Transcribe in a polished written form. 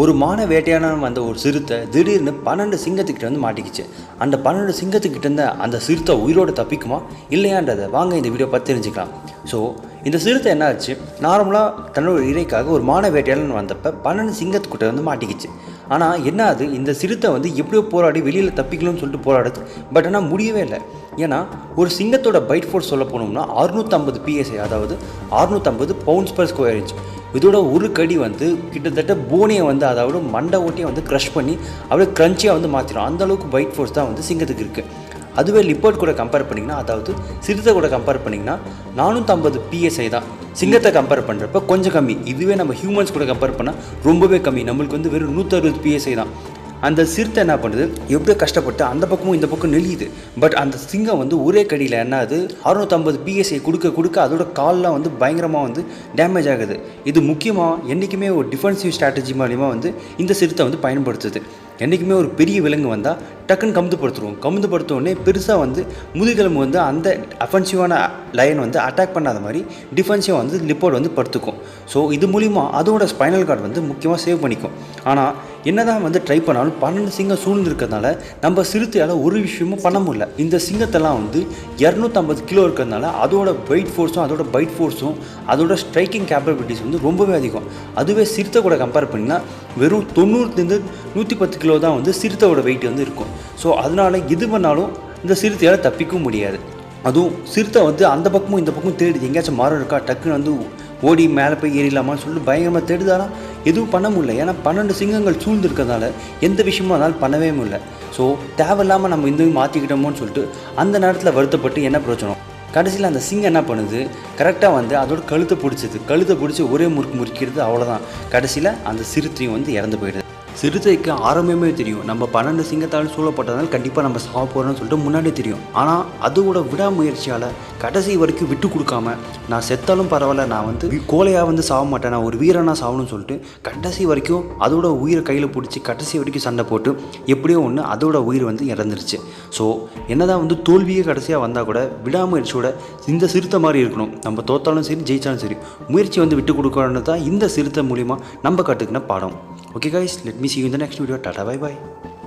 ஒரு மான வேட்டையான வந்த ஒரு சிறுத்தை திடீர்னு 12 சிங்கத்துக்கிட்ட வந்து மாட்டிக்கிச்சு. அந்த 12 சிங்கத்துக்கிட்ட இருந்த அந்த சிறுத்தை உயிரோடு தப்பிக்குமா இல்லையான்றதை வாங்க இந்த வீடியோ பார்த்து தெரிஞ்சுக்கலாம். ஸோ இந்த சிறுத்தை என்ன ஆச்சு, நார்மலாக தன்னோட இறைக்காக ஒரு மான வேட்டையாளன் வந்தப்போ 12 சிங்கத்துக்கிட்ட வந்து மாட்டிக்கிச்சு. ஆனால் என்ன ஆகுது, இந்த சிறுத்தை வந்து எப்படியோ போராடி வெளியில் தப்பிக்கணும்னு சொல்லிட்டு போராடுது. பட் ஆனால் முடியவே இல்லை. ஏன்னா ஒரு சிங்கத்தோட பைட் ஃபோர்ஸ் சொல்ல போனோம்னா 650 PSI, அதாவது 650 பவுண்ட்ஸ் பர் ஸ்கொயர் இன்ச். இதோட ஒரு கடி வந்து கிட்டத்தட்ட போனியை வந்து, அதாவது மண்டை ஓட்டியை வந்து க்ரஷ் பண்ணி அப்படியே க்ரன்ச்சியாக வந்து மாற்றிடும். அந்தளவுக்கு பைட் ஃபோர்ஸ் தான் வந்து சிங்கத்துக்கு இருக்குது. அதுவே லிப்பர்ட் கூட கம்பேர் பண்ணிங்கன்னா, அதாவது சிறுத்தை கூட கம்பேர் பண்ணிங்கன்னா 450 PSI தான். சிங்கத்தை கம்பேர் பண்ணுறப்ப கொஞ்சம் கம்மி. இதுவே நம்ம ஹியூமன்ஸ் கூட கம்பேர் பண்ணால் ரொம்பவே கம்மி. நம்மளுக்கு வந்து வெறும் 160 PSI தான். அந்த சிறுத்தை என்ன பண்ணுது, எப்படியோ கஷ்டப்பட்டு அந்த பக்கமும் இந்த பக்கம் நெளியுது. பட் அந்த சிங்கம் வந்து ஒரே கடியில் என்ன ஆகுது, 650 PSI கொடுக்க அதோட கால்லாம் வந்து பயங்கரமாக வந்து டேமேஜ் ஆகுது. இது முக்கியமாக என்றைக்குமே ஒரு டிஃபென்சிவ் ஸ்ட்ராட்டஜி மூலிமா வந்து இந்த சிறுத்தை வந்து பயன்படுத்துது. என்றைக்குமே ஒரு பெரிய விலங்கு வந்தால் டக்குன்னு கமுந்துப்படுத்துவோம். உடனே பெருசாக வந்து முதுகெலும்பு வந்து அந்த அஃபென்சிவான லயன் வந்து அட்டாக் பண்ணாத மாதிரி டிஃபென்சிவாக வந்து லிப்போர்ட் வந்து படுத்துக்கும். ஸோ இது மூலிமா அதோட ஸ்பைனல் கார்டு வந்து முக்கியமாக சேவ் பண்ணிக்கும். ஆனால் என்னதான் வந்து ட்ரை பண்ணாலும் 12 சிங்கம் சூழ்ந்துருக்கிறதுனால நம்ம சிறுத்தையால் ஒரு விஷயமும் பண்ண முடியல. இந்த சிங்கத்தெல்லாம் வந்து 250 கிலோ இருக்கிறதுனால அதோட வெயிட் ஃபோர்ஸும் அதோட பைட் ஃபோர்ஸும் அதோட ஸ்ட்ரைக்கிங் கேப்பபிலிட்டிஸ் வந்து ரொம்பவே அதிகம். அதுவே சிறுத்தை கூட கம்பேர் பண்ணிங்கன்னா வெறும் 90 110 கிலோ தான் வந்து சிறுத்தையோட வெயிட் வந்து இருக்கும். ஸோ அதனால் இது பண்ணாலும் இந்த சிறுத்தையால் தப்பிக்கவும் முடியாது. அதுவும் சிறுத்தை வந்து அந்த பக்கமும் இந்த பக்கமும் தேடுது, எங்கேயாச்சும் மரம் இருக்கா, டக்குன்னு வந்து ஓடி மேலே போய் ஏறிடலாமான்னு சொல்லிட்டு பயங்கரமாக தேடுதாலும் எதுவும் பண்ண முடியல. ஏன்னா 12 சிங்கங்கள் சூழ்ந்துருக்கிறதுனால எந்த விஷயமும் அதனால் பண்ணவே முடியல. ஸோ தேவையில்லாமல் நம்ம இந்த மாற்றிக்கிட்டோமோன்னு சொல்லிட்டு அந்த நேரத்தில் வருத்தப்பட்டு என்ன பிரயோஜனம். கடைசியில் அந்த சிங்கம் என்ன பண்ணுது, கரெக்டாக வந்து அதோட கழுத்தை பிடிச்சி ஒரே முறுக்கிறது, அவ்வளோதான். கடைசியில் அந்த சிறுத்தையும் வந்து இறந்து போயிடுது. சிறுத்தைக்கு ஆரம்பமே தெரியும், நம்ம 12 சிங்கத்தால் சூழப்பட்டதால் கண்டிப்பாக நம்ம சாக போகிறோம்னு சொல்லிட்டு முன்னாடியே தெரியும். ஆனால் அதோட விடாமுயற்சியால் கடைசி வரைக்கும் விட்டு கொடுக்காம, நான் செத்தாலும் பரவாயில்ல, நான் வந்து கோலையாக வந்து சாக மாட்டேன், நான் ஒரு வீரனாக சாகணும்னு சொல்லிட்டு கடைசி வரைக்கும் அதோட உயிரை கையில் பிடிச்சி கடைசி வரைக்கும் சண்டை போட்டு எப்படியோ ஒன்று அதோட உயிர் வந்து இறந்துருச்சு. ஸோ என்னதான் வந்து தோல்வியே கடைசியாக வந்தால் கூட விடாமுயற்சியோட இந்த சிறுத்தை மாதிரி இருக்கணும். நம்ம தோத்தாலும் சரி ஜெயித்தாலும் சரி முயற்சி வந்து விட்டு கொடுக்கணுன்னு தான் இந்த சிறுத்தை மூலிமா நம்ம கற்றுக்கின பாடம். Okay guys, let me see you in the next video. Tata, bye bye.